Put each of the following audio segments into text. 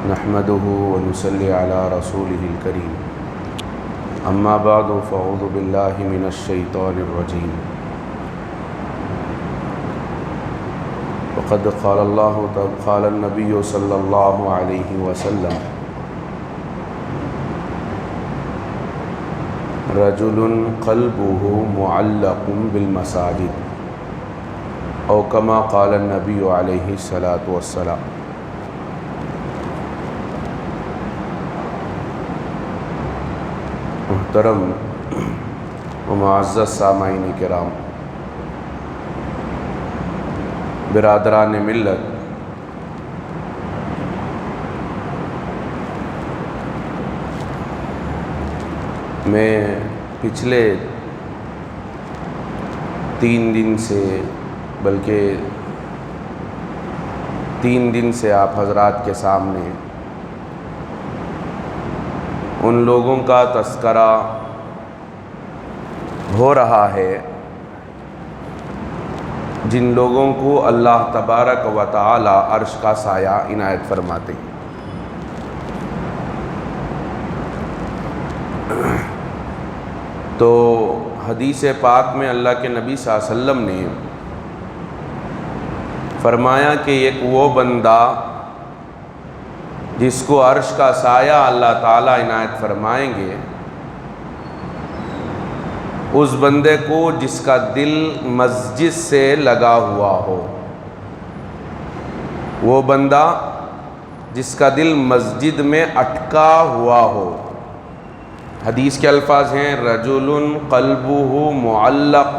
نحمده ونصلي على رسوله الكريم اما بعد فاعوذ بالله من الشيطان الرجيم وقد قال النبي صلى الله عليه وسلم رجل قلبه معلق بالمساجد او كما قال النبي عليه الصلاة والسلام۔ محترم و معزز سامعین کرام، برادران ملت، میں پچھلے 3 دن سے بلکہ 3 دن سے آپ حضرات کے سامنے ان لوگوں کا تذکرہ ہو رہا ہے جن لوگوں کو اللہ تبارک و تعالی عرش کا سایہ عنایت فرماتے ہیں۔ تو حدیث پاک میں اللہ کے نبی صلی اللہ علیہ وسلم نے فرمایا کہ ایک وہ بندہ جس کو عرش کا سایہ اللہ تعالیٰ عنایت فرمائیں گے، اس بندے کو جس کا دل مسجد سے لگا ہوا ہو، وہ بندہ جس کا دل مسجد میں اٹکا ہوا ہو۔ حدیث کے الفاظ ہیں رجل قلبہ معلق،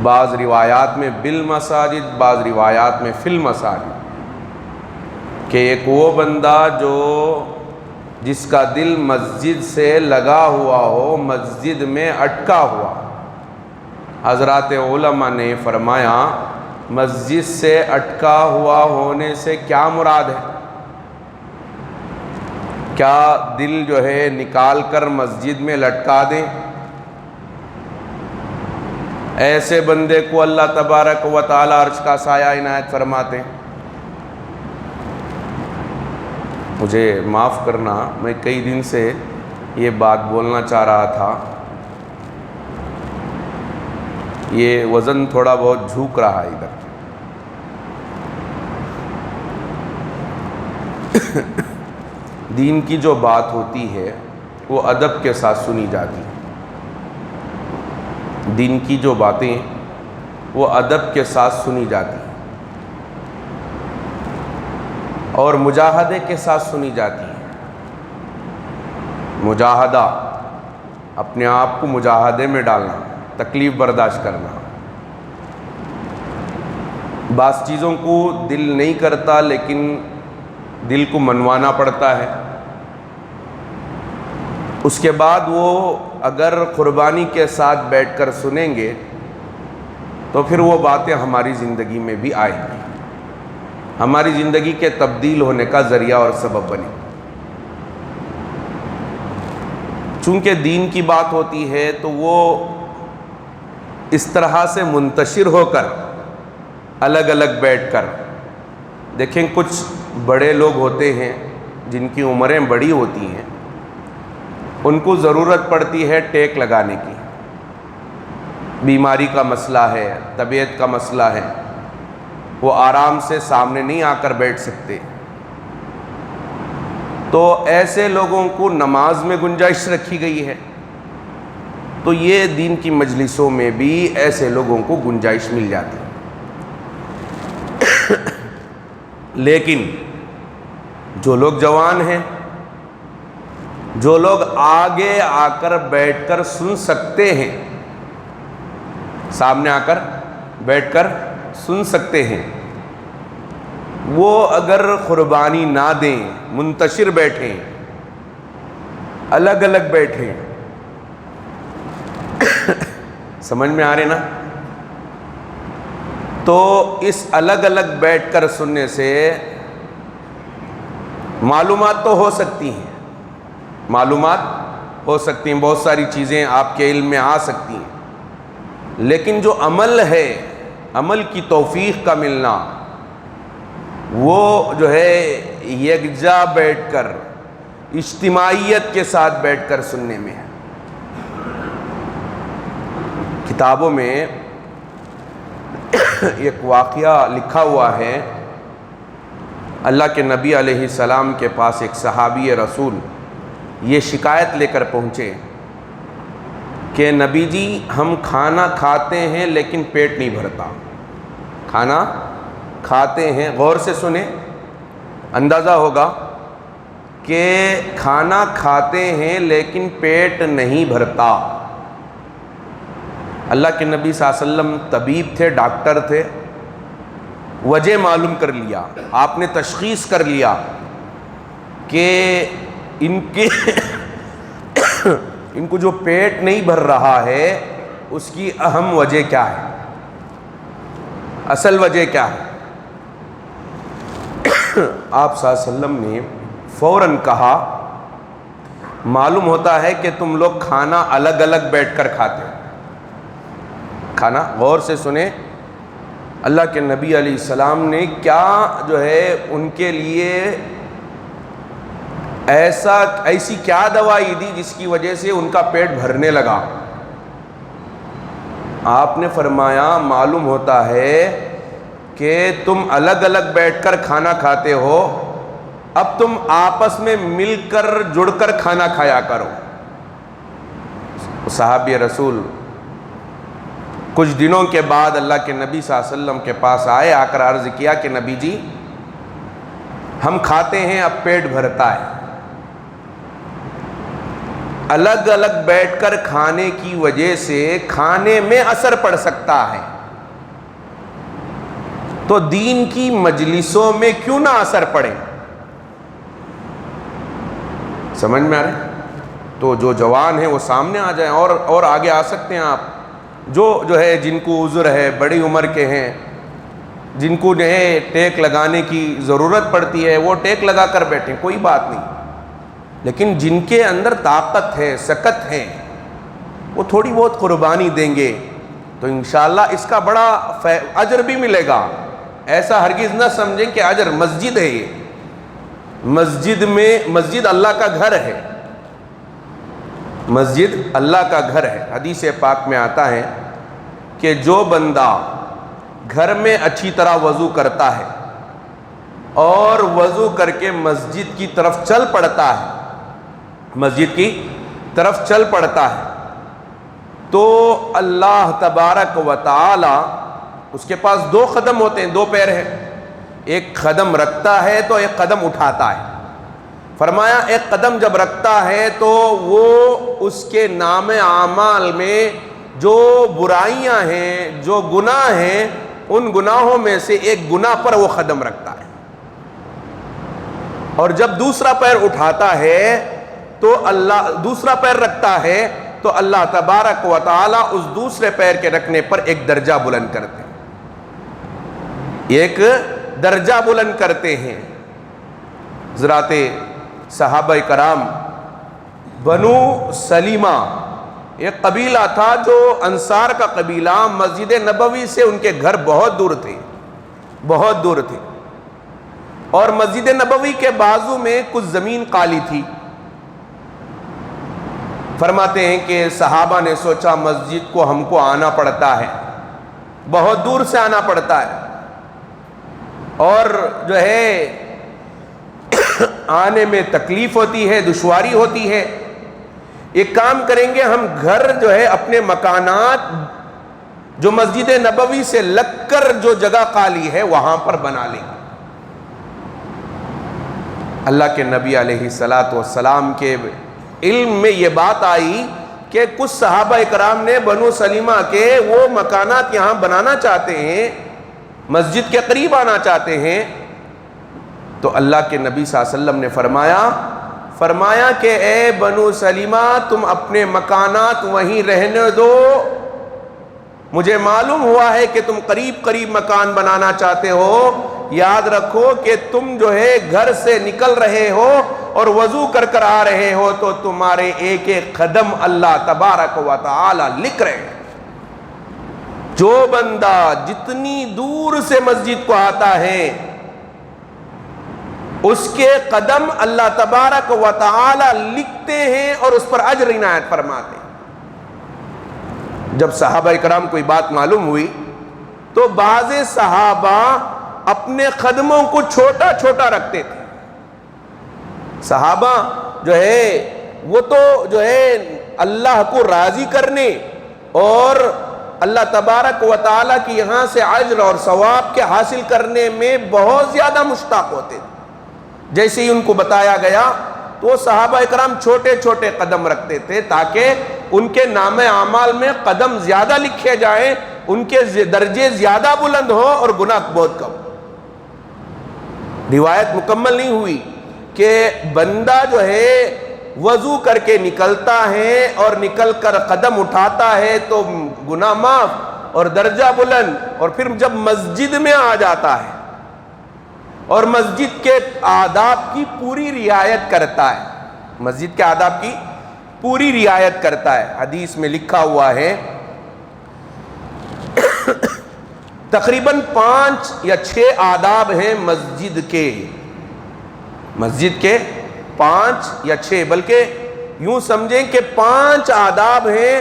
بعض روایات میں بالمساجد، بعض روایات میں فی المساجد، کہ ایک وہ بندہ جو جس کا دل مسجد سے لگا ہوا ہو، مسجد میں اٹکا ہوا۔ حضرات علماء نے فرمایا مسجد سے اٹکا ہوا ہونے سے کیا مراد ہے؟ کیا دل جو ہے نکال کر مسجد میں لٹکا دیں؟ ایسے بندے کو اللہ تبارک و تعالی عرش کا سایہ عنایت فرماتے ہیں۔ مجھے معاف کرنا، میں کئی دن سے یہ بات بولنا چاہ رہا تھا، یہ وزن تھوڑا بہت جھوک رہا ہے ادھر۔ دین کی جو بات ہوتی ہے وہ ادب کے ساتھ سنی جاتی ہے۔ دین کی جو باتیں وہ ادب کے ساتھ سنی جاتی ہیں اور مجاہدے کے ساتھ سنی جاتی ہیں۔ مجاہدہ، اپنے آپ کو مجاہدے میں ڈالنا، تکلیف برداشت کرنا۔ بعض چیزوں کو دل نہیں کرتا لیکن دل کو منوانا پڑتا ہے۔ اس کے بعد وہ اگر قربانی کے ساتھ بیٹھ کر سنیں گے تو پھر وہ باتیں ہماری زندگی میں بھی آئیں گی، ہماری زندگی کے تبدیل ہونے کا ذریعہ اور سبب بنے۔ چونکہ دین کی بات ہوتی ہے تو وہ اس طرح سے منتشر ہو کر الگ الگ بیٹھ کر، دیکھیں کچھ بڑے لوگ ہوتے ہیں جن کی عمریں بڑی ہوتی ہیں، ان کو ضرورت پڑتی ہے ٹیک لگانے کی، بیماری کا مسئلہ ہے، طبیعت کا مسئلہ ہے، وہ آرام سے سامنے نہیں آ کر بیٹھ سکتے، تو ایسے لوگوں کو نماز میں گنجائش رکھی گئی ہے۔ تو یہ دین کی مجلسوں میں بھی ایسے لوگوں کو گنجائش مل جاتی ہے۔ لیکن جو لوگ جوان ہیں، جو لوگ آگے آ کر بیٹھ کر سن سکتے ہیں، سامنے آ کر بیٹھ کر سن سکتے ہیں، وہ اگر قربانی نہ دیں، منتشر بیٹھیں، الگ الگ بیٹھیں، سمجھ میں آ رہے نا؟ تو اس الگ الگ بیٹھ کر سننے سے معلومات تو ہو سکتی ہیں، معلومات ہو سکتی ہیں، بہت ساری چیزیں آپ کے علم میں آ سکتی ہیں، لیکن جو عمل ہے، عمل کی توفیق کا ملنا، وہ جو ہے یکجا بیٹھ کر اجتماعیت کے ساتھ بیٹھ کر سننے میں ہے۔ کتابوں میں ایک واقعہ لکھا ہوا ہے، اللہ کے نبی علیہ السلام کے پاس ایک صحابی رسول یہ شکایت لے کر پہنچے کہ نبی جی ہم کھانا کھاتے ہیں لیکن پیٹ نہیں بھرتا۔ کھانا کھاتے ہیں، غور سے سنیں، اندازہ ہوگا کہ کھانا کھاتے ہیں لیکن پیٹ نہیں بھرتا۔ اللہ کے نبی صلی اللہ علیہ وسلم طبیب تھے، ڈاکٹر تھے، وجہ معلوم کر لیا، آپ نے تشخیص کر لیا کہ ان کو جو پیٹ نہیں بھر رہا ہے اس کی اہم وجہ کیا ہے، اصل وجہ کیا ہے۔ آپ صلی اللہ علیہ وسلم نے فوراً کہا معلوم ہوتا ہے کہ تم لوگ کھانا الگ الگ بیٹھ کر کھاتے ہو۔ کھانا، غور سے سنیں، اللہ کے نبی علیہ السلام نے کیا جو ہے ان کے لیے ایسی کیا دوائی دی جس کی وجہ سے ان کا پیٹ بھرنے لگا۔ آپ نے فرمایا معلوم ہوتا ہے کہ تم الگ الگ بیٹھ کر کھانا کھاتے ہو، اب تم آپس میں مل کر جڑ کر کھانا کھایا کرو۔ صحابی رسول کچھ دنوں کے بعد اللہ کے نبی صلی اللہ علیہ وسلم کے پاس آئے، آ کر عرض کیا کہ نبی جی ہم کھاتے ہیں اب پیٹ بھرتا ہے، الگ الگ بیٹھ کر کھانے کی وجہ سے کھانے میں اثر پڑ سکتا ہے، تو دین کی مجلسوں میں کیوں نہ اثر پڑے۔ سمجھ میں آ رہے ہیں؟ تو جو جوان ہیں وہ سامنے آ جائیں، اور آگے آ سکتے ہیں آپ، جو ہے جن کو عذر ہے، بڑی عمر کے ہیں، جن کو جو ہے ٹیک لگانے کی ضرورت پڑتی ہے وہ ٹیک لگا کر بیٹھیں، کوئی بات نہیں، لیکن جن کے اندر طاقت ہے، سکت ہے، وہ تھوڑی بہت قربانی دیں گے تو انشاءاللہ اس کا بڑا اجر بھی ملے گا۔ ایسا ہرگز نہ سمجھیں کہ اجر، مسجد ہے یہ، مسجد اللہ کا گھر ہے، مسجد اللہ کا گھر ہے۔ حدیث پاک میں آتا ہے کہ جو بندہ گھر میں اچھی طرح وضو کرتا ہے اور وضو کر کے مسجد کی طرف چل پڑتا ہے، مسجد کی طرف چل پڑتا ہے، تو اللہ تبارک و تعالی اس کے پاس دو قدم ہوتے ہیں، دو پیر ہیں، ایک قدم رکھتا ہے تو ایک قدم اٹھاتا ہے۔ فرمایا ایک قدم جب رکھتا ہے تو وہ اس کے نام اعمال میں جو برائیاں ہیں، جو گناہ ہیں، ان گناہوں میں سے ایک گناہ پر وہ قدم رکھتا ہے، اور جب دوسرا پیر اٹھاتا ہے تو دوسرا پیر رکھتا ہے تو اللہ تبارک و تعالی اس دوسرے پیر کے رکھنے پر ایک درجہ بلند کرتے ہیں، ایک درجہ بلند کرتے ہیں۔ حضرات صحابہ کرام، بنو سلیمہ ایک قبیلہ تھا جو انصار کا قبیلہ، مسجد نبوی سے ان کے گھر بہت دور تھے، بہت دور تھے، اور مسجد نبوی کے بازو میں کچھ زمین خالی تھی۔ فرماتے ہیں کہ صحابہ نے سوچا مسجد کو ہم کو آنا پڑتا ہے، بہت دور سے آنا پڑتا ہے، اور جو ہے آنے میں تکلیف ہوتی ہے، دشواری ہوتی ہے، ایک کام کریں گے ہم گھر جو ہے اپنے مکانات جو مسجد نبوی سے لگ کر جو جگہ خالی ہے وہاں پر بنا لیں۔ اللہ کے نبی علیہ السلام کے علم میں یہ بات آئی کہ کچھ صحابہ کرام نے بنو سلیمہ کے وہ مکانات یہاں بنانا چاہتے ہیں، مسجد کے قریب آنا چاہتے ہیں، تو اللہ کے نبی صلی اللہ علیہ وسلم نے فرمایا کہ اے بنو سلیمہ تم اپنے مکانات وہیں رہنے دو، مجھے معلوم ہوا ہے کہ تم قریب مکان بنانا چاہتے ہو، یاد رکھو کہ تم جو ہے گھر سے نکل رہے ہو اور وضو کر آ رہے ہو تو تمہارے ایک ایک قدم اللہ تبارک و تعالی لکھ رہے ہیں۔ جو بندہ جتنی دور سے مسجد کو آتا ہے اس کے قدم اللہ تبارک و تعالی لکھتے ہیں اور اس پر اجر عنایت فرماتے ہیں۔ جب صحابہ کرام کو یہ بات معلوم ہوئی تو بعض صحابہ اپنے قدموں کو چھوٹا چھوٹا رکھتے تھے۔ صحابہ جو ہے وہ تو جو ہے اللہ کو راضی کرنے اور اللہ تبارک و تعالیٰ کی یہاں سے اجر اور ثواب کے حاصل کرنے میں بہت زیادہ مشتاق ہوتے تھے۔ جیسے ہی ان کو بتایا گیا تو صحابہ اکرام چھوٹے چھوٹے قدم رکھتے تھے تاکہ ان کے نام اعمال میں قدم زیادہ لکھے جائیں، ان کے درجے زیادہ بلند ہوں اور گناہ بہت کم۔ روایت مکمل نہیں ہوئی کہ بندہ جو ہے وضو کر کے نکلتا ہے اور نکل کر قدم اٹھاتا ہے تو گناہ معاف اور درجہ بلند، اور پھر جب مسجد میں آ جاتا ہے اور مسجد کے آداب کی پوری رعایت کرتا ہے، مسجد کے آداب کی پوری رعایت کرتا ہے۔ حدیث میں لکھا ہوا ہے تقریباً 5 یا 6 آداب ہیں مسجد کے، مسجد کے 5 یا 6، بلکہ یوں سمجھیں کہ 5 آداب ہیں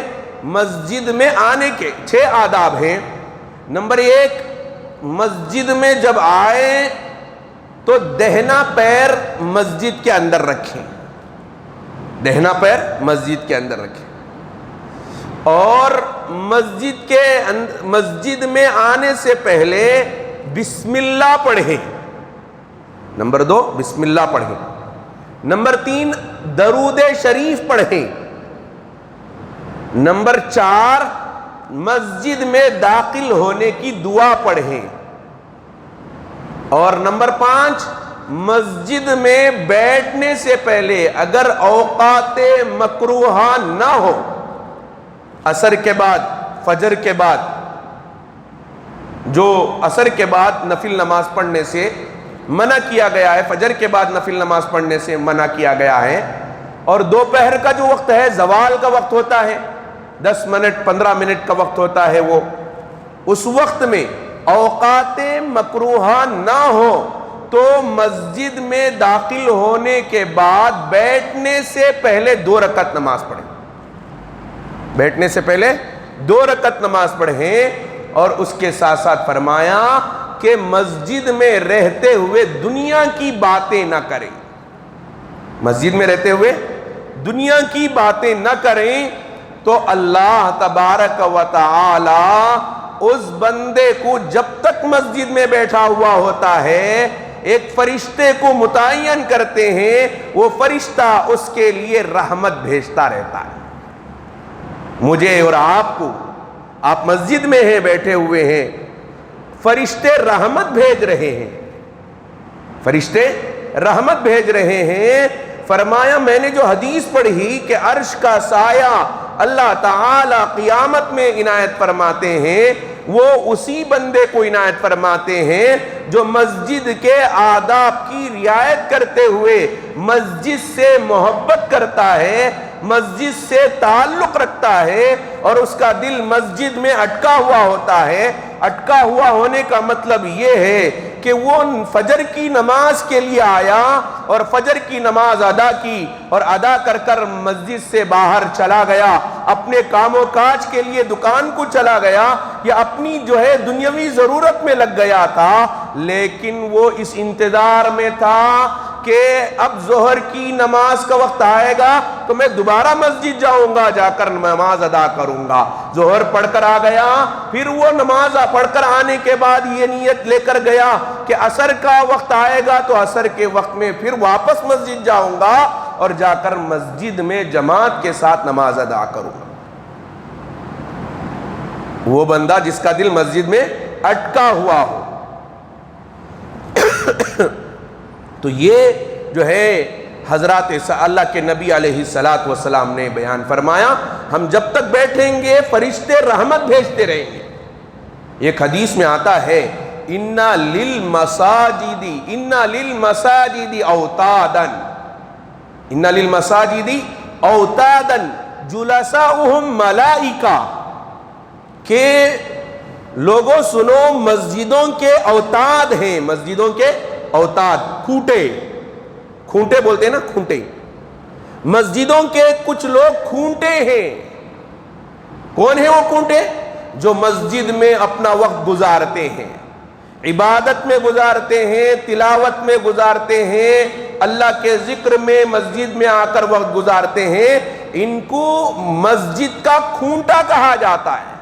مسجد میں آنے کے، 6 آداب ہیں۔ نمبر 1، مسجد میں جب آئے تو دہنا پیر مسجد کے اندر رکھیں، دہنا پیر مسجد کے اندر رکھیں، اور مسجد میں آنے سے پہلے بسم اللہ پڑھیں۔ نمبر 2، بسم اللہ پڑھیں۔ نمبر 3، درود شریف پڑھیں۔ نمبر 4، مسجد میں داخل ہونے کی دعا پڑھیں۔ اور نمبر 5، مسجد میں بیٹھنے سے پہلے اگر اوقات مکروہہ نہ ہو، عصر کے بعد، فجر کے بعد، جو عصر کے بعد نفل نماز پڑھنے سے منع کیا گیا ہے، فجر کے بعد نفل نماز پڑھنے سے منع کیا گیا ہے، اور دوپہر کا جو وقت ہے زوال کا وقت ہوتا ہے، 10 منٹ 15 منٹ کا وقت ہوتا ہے، وہ اس وقت میں اوقات مکروہہ نہ ہو تو مسجد میں داخل ہونے کے بعد بیٹھنے سے پہلے 2 رکعت نماز پڑھیں، بیٹھنے سے پہلے 2 رکعت نماز پڑھیں۔ اور اس کے ساتھ ساتھ فرمایا کہ مسجد میں رہتے ہوئے دنیا کی باتیں نہ کریں، مسجد میں رہتے ہوئے دنیا کی باتیں نہ کریں، تو اللہ تبارک و تعالی اس بندے کو جب تک مسجد میں بیٹھا ہوا ہوتا ہے ایک فرشتے کو متعین کرتے ہیں، وہ فرشتہ اس کے لیے رحمت بھیجتا رہتا ہے۔ مجھے اور آپ کو، آپ مسجد میں ہیں، بیٹھے ہوئے ہیں، فرشتے رحمت بھیج رہے ہیں، فرشتے رحمت بھیج رہے ہیں۔ فرمایا میں نے جو حدیث پڑھی کہ عرش کا سایہ اللہ تعالی قیامت میں عنایت فرماتے ہیں، وہ اسی بندے کو عنایت فرماتے ہیں جو مسجد کے آداب کی رعایت کرتے ہوئے مسجد سے محبت کرتا ہے، مسجد سے تعلق رکھتا ہے، اور اس کا دل مسجد میں اٹکا ہوا ہوتا ہے۔ اٹکا ہوا ہونے کا مطلب یہ ہے کہ وہ فجر کی نماز کے لیے آیا اور فجر کی نماز ادا کی، اور ادا کر کر مسجد سے باہر چلا گیا، اپنے کام و کاج کے لیے دکان کو چلا گیا، یا اپنی جو ہے دنیاوی ضرورت میں لگ گیا تھا، لیکن وہ اس انتظار میں تھا کہ اب ظہر کی نماز کا وقت آئے گا تو میں دوبارہ مسجد جاؤں گا، جا کر نماز ادا کروں گا۔ ظہر پڑھ کر آ گیا، پھر وہ نماز پڑھ کر آنے کے بعد یہ نیت لے کر گیا کہ عصر کا وقت آئے گا تو عصر کے وقت میں پھر واپس مسجد جاؤں گا اور جا کر مسجد میں جماعت کے ساتھ نماز ادا کروں گا۔ وہ بندہ جس کا دل مسجد میں اٹکا ہوا ہو۔ تو یہ جو ہے حضرات اللہ کے نبی علیہ السلام نے بیان فرمایا، ہم جب تک بیٹھیں گے فرشتے رحمت بھیجتے رہیں گے۔ ایک حدیث میں آتا ہے اِنَّ لِلْمَسَاجِدِ أَوْتَادًا، اِنَّ لِلْمَسَاجِدِ أَوْتَادًا جُلَسَاؤُهُمْ مَلَائِکَہ، کہ لوگوں سنو مسجدوں کے اوتاد ہیں، مسجدوں کے اوتاد، کھوٹے، کھونٹے بولتے ہیں نا، کھونٹے، مسجدوں کے کچھ لوگ کھونٹے ہیں. کون ہیں وہ کھونٹے؟ جو مسجد میں اپنا وقت گزارتے ہیں، عبادت میں گزارتے ہیں، تلاوت میں گزارتے ہیں، اللہ کے ذکر میں مسجد میں آ کر وقت گزارتے ہیں. ان کو مسجد کا کھونٹا کہا جاتا ہے.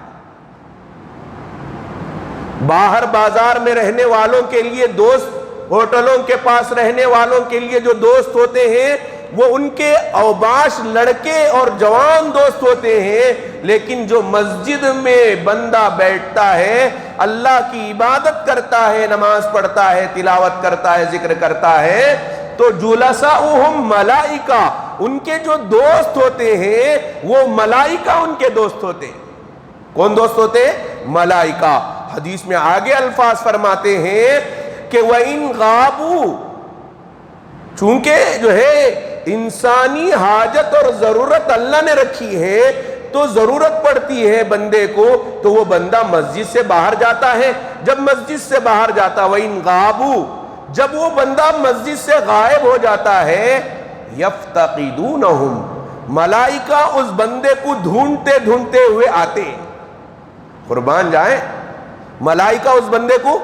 باہر بازار میں رہنے والوں کے لیے دوست، ہوٹلوں کے پاس رہنے والوں کے لیے جو دوست ہوتے ہیں وہ ان کے اوباش لڑکے اور جوان دوست ہوتے ہیں. لیکن جو مسجد میں بندہ بیٹھتا ہے، اللہ کی عبادت کرتا ہے، نماز پڑھتا ہے، تلاوت کرتا ہے، ذکر کرتا ہے، تو جلساؤہم ملائکہ، ان کے جو دوست ہوتے ہیں وہ ملائکہ ان کے دوست ہوتے ہیں. کون دوست ہوتے ہیں؟ ملائکہ. حدیث میں آگے الفاظ فرماتے ہیں کہ وَإِن غَابُوا، چونکہ جو ہے انسانی حاجت اور ضرورت اللہ نے رکھی ہے، تو ضرورت پڑتی ہے بندے کو تو وہ بندہ مسجد سے باہر جاتا ہے. جب مسجد سے باہر جاتا، وَإِن غَابُوا، جب وہ بندہ مسجد سے غائب ہو جاتا ہے، يَفْتَقِدُونَهُمْ، ملائکہ اس بندے کو ڈھونڈتے ڈھونڈتے ہوئے آتے ہیں. قربان جائیں، ملائکہ اس بندے کو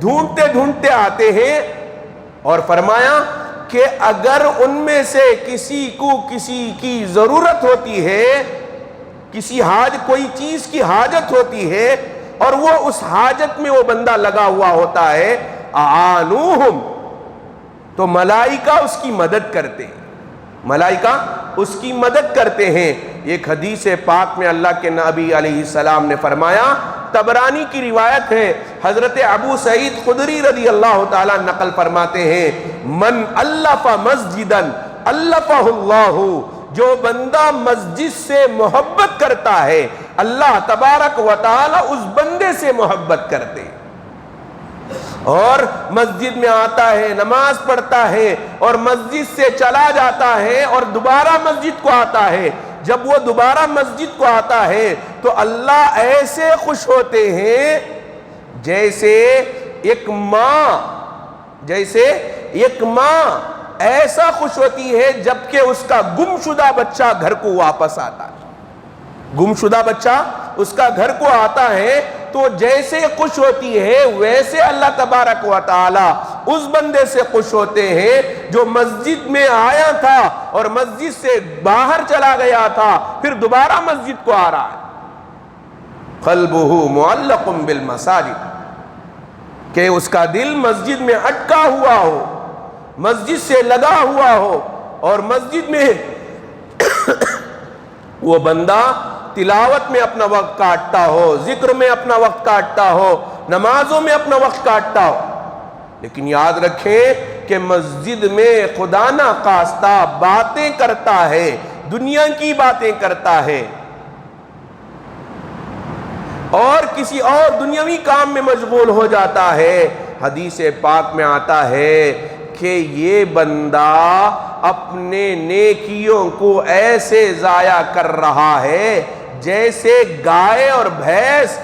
ڈھونڈتے ڈھونڈتے آتے ہیں. اور فرمایا کہ اگر ان میں سے کسی کو کسی کی ضرورت ہوتی ہے، کوئی چیز کی حاجت ہوتی ہے، اور وہ اس حاجت میں وہ بندہ لگا ہوا ہوتا ہے، اعانوہم، تو ملائکہ اس کی مدد کرتے ہیں. ملائکہ اس کی مدد کرتے ہیں. ایک حدیث پاک میں اللہ کے نبی علیہ السلام نے فرمایا، طبرانی کی روایت ہے، حضرت ابو سعید خدری رضی اللہ تعالیٰ نقل فرماتے ہیں، من الف مسجدا الفہ اللہ، جو بندہ مسجد سے محبت کرتا ہے اللہ تبارک و تعالیٰ اس بندے سے محبت کرتے. اور مسجد میں آتا ہے، نماز پڑھتا ہے، اور مسجد سے چلا جاتا ہے اور دوبارہ مسجد کو آتا ہے. جب وہ دوبارہ مسجد کو آتا ہے تو اللہ ایسے خوش ہوتے ہیں جیسے ایک ماں ایسا خوش ہوتی ہے جبکہ اس کا گمشدہ بچہ گھر کو واپس آتا ہے. گمشدہ بچہ اس کا گھر کو آتا ہے تو جیسے خوش ہوتی ہے ویسے اللہ تبارک و تعالی اس بندے سے خوش ہوتے ہیں جو مسجد میں آیا تھا اور مسجد سے باہر چلا گیا تھا، پھر دوبارہ مسجد کو آ رہا ہے. قلبہ معلق بالمساجد، کہ اس کا دل مسجد میں اٹکا ہوا ہو، مسجد سے لگا ہوا ہو، اور مسجد میں وہ بندہ تلاوت میں اپنا وقت کاٹتا ہو، ذکر میں اپنا وقت کاٹتا ہو، نمازوں میں اپنا وقت کاٹتا ہو. لیکن یاد رکھیں کہ مسجد میں خدا نخواستہ باتیں کرتا ہے، دنیا کی باتیں کرتا ہے، اور کسی اور دنیاوی کام میں مشغول ہو جاتا ہے. حدیث پاک میں آتا ہے کہ یہ بندہ اپنے نیکیوں کو ایسے ضائع کر رہا ہے جیسے گائے اور بھینس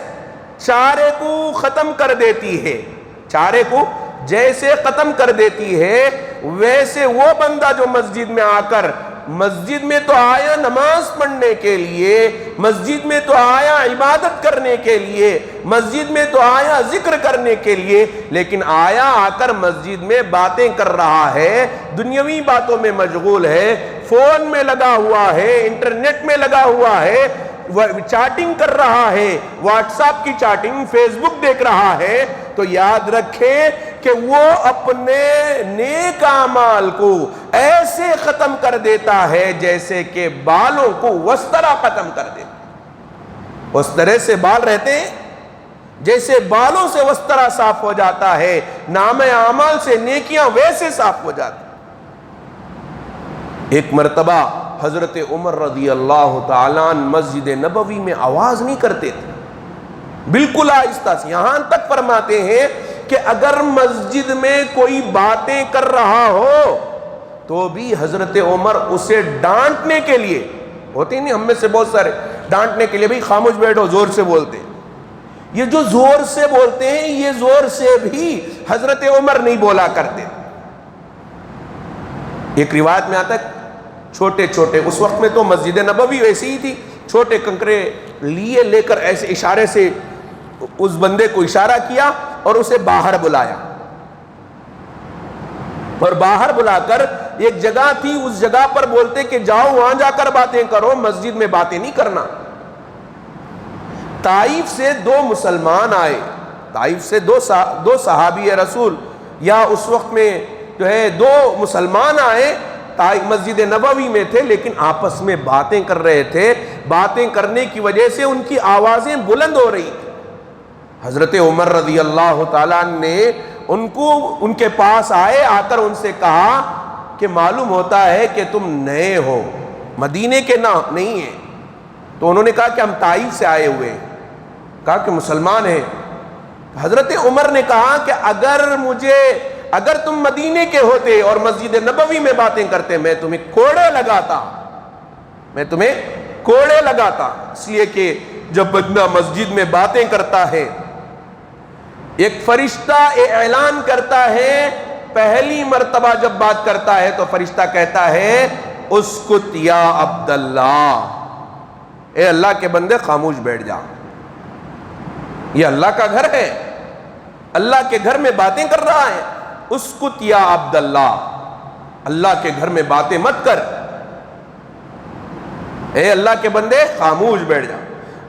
چارے کو ختم کر دیتی ہے. چارے کو جیسے ختم کر دیتی ہے ویسے وہ بندہ جو مسجد میں آ کر، مسجد میں تو آیا نماز پڑھنے کے لیے، مسجد میں تو آیا عبادت کرنے کے لیے، مسجد میں تو آیا ذکر کرنے کے لیے، لیکن آیا آ کر مسجد میں باتیں کر رہا ہے، دنیاوی باتوں میں مشغول ہے، فون میں لگا ہوا ہے، انٹرنیٹ میں لگا ہوا ہے، چیٹنگ کر رہا ہے، واٹس ایپ کی چیٹنگ، فیس بک دیکھ رہا ہے، تو یاد رکھیں کہ وہ اپنے نیک اعمال کو ایسے ختم کر دیتا ہے جیسے کہ بالوں کو وسترا ختم کر دیتا. وسترے سے بال رہتے ہیں، جیسے بالوں سے وسترا صاف ہو جاتا ہے، نام اعمال سے نیکیاں ویسے صاف ہو جاتی. ایک مرتبہ حضرت عمر رضی اللہ تعالیٰ عنہ مسجد نبوی میں آواز نہیں کرتے تھے، بالکل آہستہ سے، یہاں تک فرماتے ہیں کہ اگر مسجد میں کوئی باتیں کر رہا ہو تو بھی حضرت عمر اسے ڈانٹنے کے لیے، ہوتے نہیں ہم میں سے بہت سارے، ڈانٹنے کے لیے بھی خاموش بیٹھو، زور سے بولتے ہیں. یہ جو زور سے بولتے ہیں یہ زور سے بھی حضرت عمر نہیں بولا کرتے. ایک روایت میں آتا ہے چھوٹے چھوٹے، اس وقت میں تو مسجد نبوی ویسی ہی تھی، چھوٹے کنکرے لے کر ایسے اشارے سے اس بندے کو اشارہ کیا اور اسے باہر بلایا، اور باہر بلا کر ایک جگہ تھی، اس جگہ پر بولتے کہ جاؤ وہاں جا کر باتیں کرو، مسجد میں باتیں نہیں کرنا۔ طائف سے دو مسلمان آئے، طائف سے دو صحابی رسول، یا اس وقت میں جو ہے دو مسلمان آئے، مسجد نبوی میں تھے لیکن آپس میں باتیں کر رہے تھے، باتیں کرنے کی وجہ سے ان کی آوازیں بلند ہو رہی تھی۔ حضرت عمر رضی اللہ تعالیٰ نے ان کے پاس آئے، آ کر ان سے کہا کہ معلوم ہوتا ہے کہ تم نئے ہو، مدینے کے نہیں ہیں۔ تو انہوں نے کہا کہ ہم طائف سے آئے ہوئے ہیں، کہا کہ مسلمان ہیں۔ حضرت عمر نے کہا کہ اگر تم مدینے کے ہوتے اور مسجد نبوی میں باتیں کرتے، میں تمہیں کوڑے لگاتا، اس لیے کہ جب بندہ مسجد میں باتیں کرتا ہے، ایک فرشتہ اعلان کرتا ہے، پہلی مرتبہ جب بات کرتا ہے تو فرشتہ کہتا ہے اسکت یا عبداللہ، اے اللہ کے بندے خاموش بیٹھ جا، یہ اللہ کا گھر ہے، اللہ کے گھر میں باتیں کر رہا ہے، اسکت یا عبداللہ، اللہ کے گھر میں باتیں مت کر، اے اللہ کے بندے خاموش بیٹھ جا۔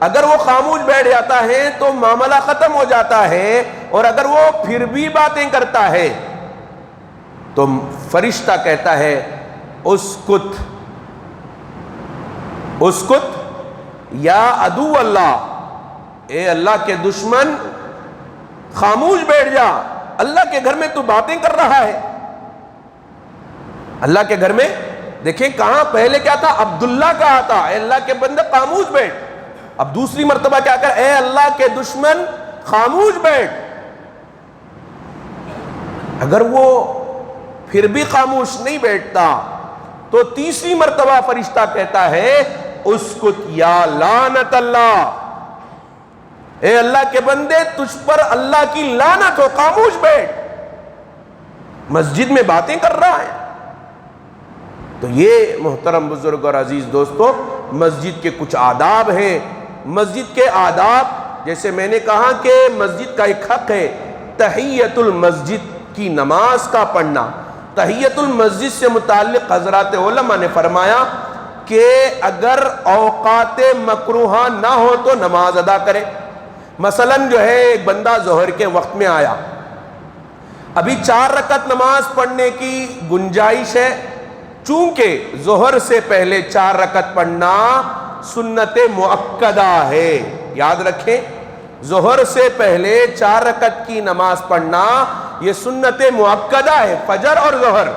اگر وہ خاموش بیٹھ جاتا ہے تو معاملہ ختم ہو جاتا ہے، اور اگر وہ پھر بھی باتیں کرتا ہے تو فرشتہ کہتا ہے اسکت یا عدو اللہ، اے اللہ کے دشمن خاموش بیٹھ جا، اللہ کے گھر میں تو باتیں کر رہا ہے۔ اللہ کے گھر میں دیکھیں کہاں پہلے کیا تھا، عبداللہ کہا تھا، اے اللہ کے بندے خاموش بیٹھ، اب دوسری مرتبہ کیا کر، اے اللہ کے دشمن خاموش بیٹھ۔ اگر وہ پھر بھی خاموش نہیں بیٹھتا تو تیسری مرتبہ فرشتہ کہتا ہے اسکت یا لعنت اللہ، اے اللہ کے بندے تجھ پر اللہ کی لعنت ہو، خاموش بیٹھ، مسجد میں باتیں کر رہا ہے۔ تو یہ محترم بزرگ اور عزیز دوستو مسجد کے کچھ آداب ہیں۔ مسجد کے آداب، جیسے میں نے کہا کہ مسجد کا ایک حق ہے تحیت المسجد کی نماز کا پڑھنا۔ تحیت المسجد سے متعلق حضرات علماء نے فرمایا کہ اگر اوقات مکروہہ نہ ہو تو نماز ادا کرے۔ مثلا جو ہے ایک بندہ ظہر کے وقت میں آیا، ابھی 4 رکعت نماز پڑھنے کی گنجائش ہے، چونکہ ظہر سے پہلے 4 رکعت پڑھنا سنت مؤکدہ ہے، یاد رکھیں ظہر سے پہلے 4 رکعت کی نماز پڑھنا یہ سنت مؤکدہ ہے۔ فجر اور ظہر،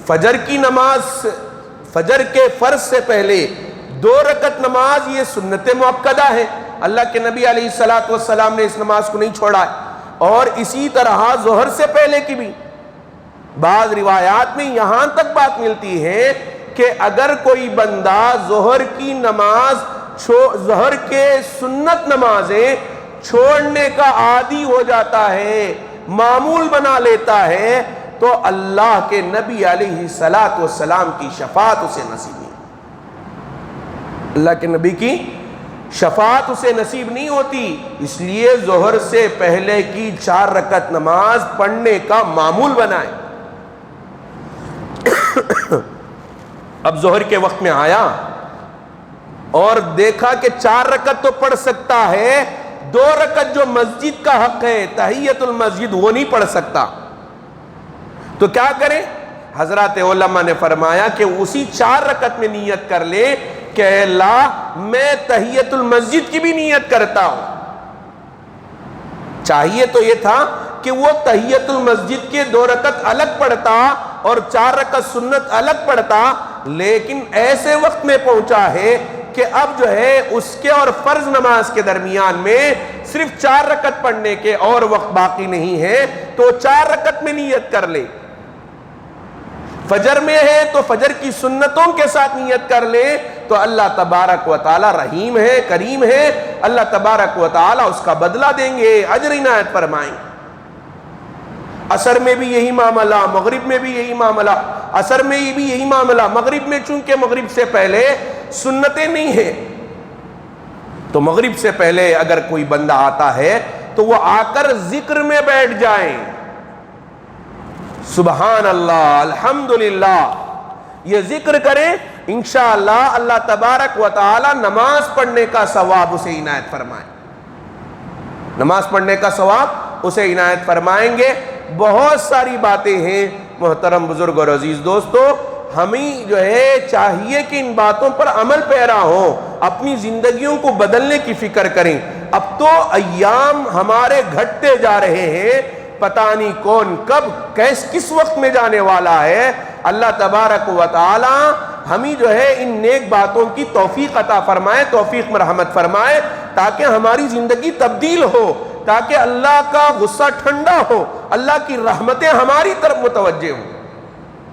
فجر کی نماز، فجر کے فرض سے پہلے 2 رکعت نماز یہ سنت مؤکدہ ہے، اللہ کے نبی علیہ السلام نے اس نماز کو نہیں چھوڑا ہے۔ اور اسی طرح ظہر سے پہلے کی بھی بعض روایات میں یہاں تک بات ملتی ہے کہ اگر کوئی بندہ ظہر کی نماز، ظہر کے سنت نمازیں چھوڑنے کا عادی ہو جاتا ہے، معمول بنا لیتا ہے، تو اللہ کے نبی علیہ السلام کی شفاعت اسے نصیب نہیں، اللہ کے نبی کی شفاعت اسے نصیب نہیں ہوتی۔ اس لیے ظہر سے پہلے کی 4 رکعت نماز پڑھنے کا معمول بنائے۔ اب ظہر کے وقت میں آیا اور دیکھا کہ 4 رکعت تو پڑھ سکتا ہے، 2 رکعت جو مسجد کا حق ہے تحیت المسجد وہ نہیں پڑھ سکتا، تو کیا کرے؟ حضرات علماء نے فرمایا کہ اسی 4 رکعت میں نیت کر لے کہ اے اللہ میں تحیت المسجد کی بھی نیت کرتا ہوں۔ چاہیے تو یہ تھا کہ وہ تحیت المسجد کے 2 رکعت الگ پڑھتا اور 4 رکعت سنت الگ پڑھتا، لیکن ایسے وقت میں پہنچا ہے کہ اب جو ہے اس کے اور فرض نماز کے درمیان میں صرف 4 رکعت پڑھنے کے اور وقت باقی نہیں ہے، تو 4 رکعت میں نیت کر لے۔ فجر میں ہے تو فجر کی سنتوں کے ساتھ نیت کر لے، تو اللہ تبارک و تعالی رحیم ہے، کریم ہے، اللہ تبارک و تعالی اس کا بدلہ دیں گے، اجر عنایت فرمائیں۔ عصر میں بھی یہی معاملہ، مغرب میں بھی یہی معاملہ، عصر میں بھی یہی معاملہ، مغرب میں چونکہ مغرب سے پہلے سنتیں نہیں ہیں، تو مغرب سے پہلے اگر کوئی بندہ آتا ہے تو وہ آ کر ذکر میں بیٹھ جائیں، سبحان اللہ، الحمدللہ، یہ ذکر کریں، انشاءاللہ اللہ تبارک و تعالی نماز پڑھنے کا ثواب اسے عنایت فرمائیں، نماز پڑھنے کا ثواب اسے عنایت فرمائیں گے۔ بہت ساری باتیں ہیں محترم بزرگ اور عزیز دوستو، ہمیں جو ہے چاہیے کہ ان باتوں پر عمل پیرا ہو، اپنی زندگیوں کو بدلنے کی فکر کریں۔ اب تو ایام ہمارے گھٹتے جا رہے ہیں، پتہ نہیں کون کب کس وقت میں جانے والا ہے۔ اللہ تبارک و تعالی ہمیں جو ہے ان نیک باتوں کی توفیق عطا فرمائے، توفیق مرحمت فرمائے، تاکہ ہماری زندگی تبدیل ہو، تاکہ اللہ کا غصہ ٹھنڈا ہو، اللہ کی رحمتیں ہماری طرف متوجہ ہوں۔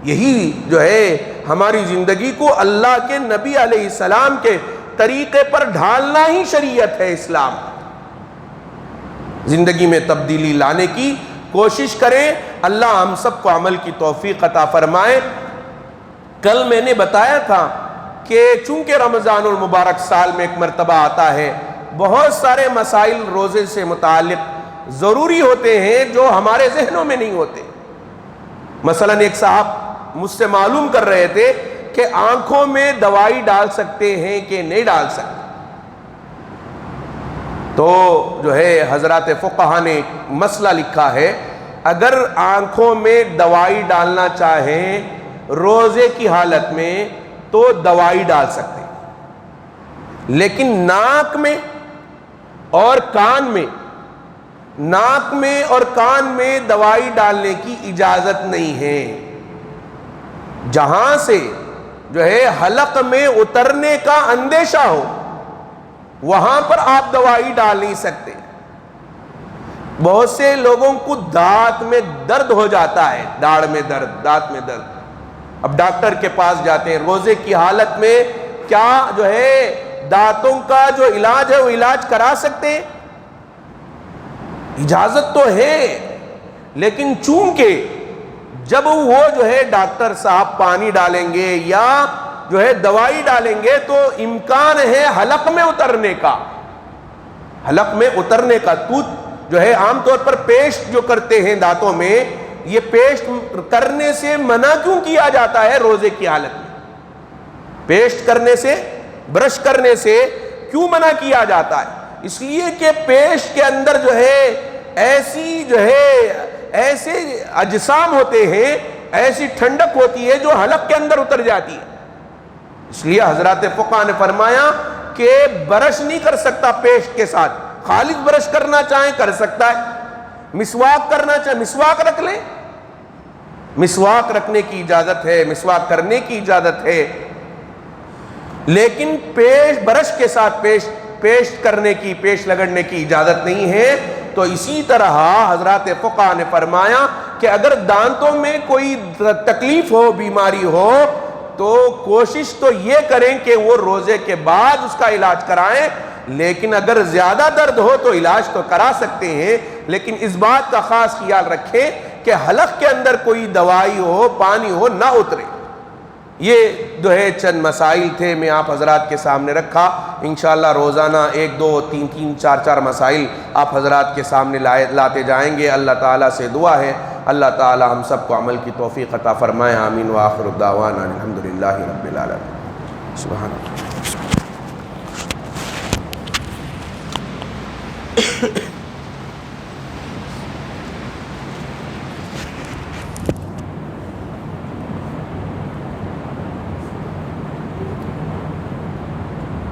یہی جو ہے ہماری زندگی کو اللہ کے نبی علیہ السلام کے طریقے پر ڈھالنا ہی شریعت ہے اسلام۔ زندگی میں تبدیلی لانے کی کوشش کریں، اللہ ہم سب کو عمل کی توفیق عطا فرمائے۔ کل میں نے بتایا تھا کہ چونکہ رمضان المبارک سال میں ایک مرتبہ آتا ہے، بہت سارے مسائل روزے سے متعلق ضروری ہوتے ہیں جو ہمارے ذہنوں میں نہیں ہوتے۔ مثلا ایک صاحب مجھ سے معلوم کر رہے تھے کہ آنکھوں میں دوائی ڈال سکتے ہیں کہ نہیں ڈال سکتے، تو جو ہے حضرات فقہا نے مسئلہ لکھا ہے، اگر آنکھوں میں دوائی ڈالنا چاہیں روزے کی حالت میں تو دوائی ڈال سکتے ہیں، لیکن ناک میں اور کان میں دوائی ڈالنے کی اجازت نہیں ہے۔ جہاں سے جو ہے حلق میں اترنے کا اندیشہ ہو وہاں پر آپ دوائی ڈال نہیں سکتے۔ بہت سے لوگوں کو دانت میں درد ہو جاتا ہے، داڑھ میں درد، دانت میں درد، اب ڈاکٹر کے پاس جاتے ہیں، روزے کی حالت میں کیا جو ہے دانتوں کا جو علاج ہے وہ علاج کرا سکتے ہیں؟ اجازت تو ہے، لیکن چونکہ جب وہ جو ہے ڈاکٹر صاحب پانی ڈالیں گے یا جو ہے دوائی ڈالیں گے تو امکان ہے حلق میں اترنے کا، حلق میں اترنے کا۔ تو جو ہے عام طور پر پیسٹ جو کرتے ہیں دانتوں میں، یہ پیسٹ کرنے سے منع کیوں کیا جاتا ہے روزے کی حالت میں؟ پیسٹ کرنے سے، برش کرنے سے کیوں منع کیا جاتا ہے؟ اس لیے کہ پیسٹ کے اندر جو ہے ایسے اجسام ہوتے ہیں، ایسی ٹھنڈک ہوتی ہے جو حلق کے اندر اتر جاتی ہے۔ اس لیے حضرات فقہا نے فرمایا کہ برش نہیں کر سکتا پیسٹ کے ساتھ، خالص برش کرنا چاہیں کر سکتا ہے، مسواک کرنا چاہیں مسواک رکھ لیں، مسواک رکھنے کی اجازت ہے، مسواک کرنے کی اجازت ہے، لیکن برش کے ساتھ پیسٹ کرنے کی، پیسٹ لگڑنے کی اجازت نہیں ہے۔ تو اسی طرح حضرات فقہا نے فرمایا کہ اگر دانتوں میں کوئی تکلیف ہو، بیماری ہو، تو کوشش تو یہ کریں کہ وہ روزے کے بعد اس کا علاج کرائیں، لیکن اگر زیادہ درد ہو تو علاج تو کرا سکتے ہیں، لیکن اس بات کا خاص خیال رکھیں کہ حلق کے اندر کوئی دوائی ہو، پانی ہو، نہ اترے۔ یہ جو ہے چند مسائل تھے، میں آپ حضرات کے سامنے رکھا۔ انشاءاللہ روزانہ 1 2 3 3 4 4 مسائل آپ حضرات کے سامنے لاتے جائیں گے۔ اللہ تعالیٰ سے دعا ہے اللہ تعالیٰ ہم سب کو عمل کی توفیق عطا فرمائے، آمین۔ وآخر الدعوانا الحمدللہ رب العالمین۔ سبحان اللہ۔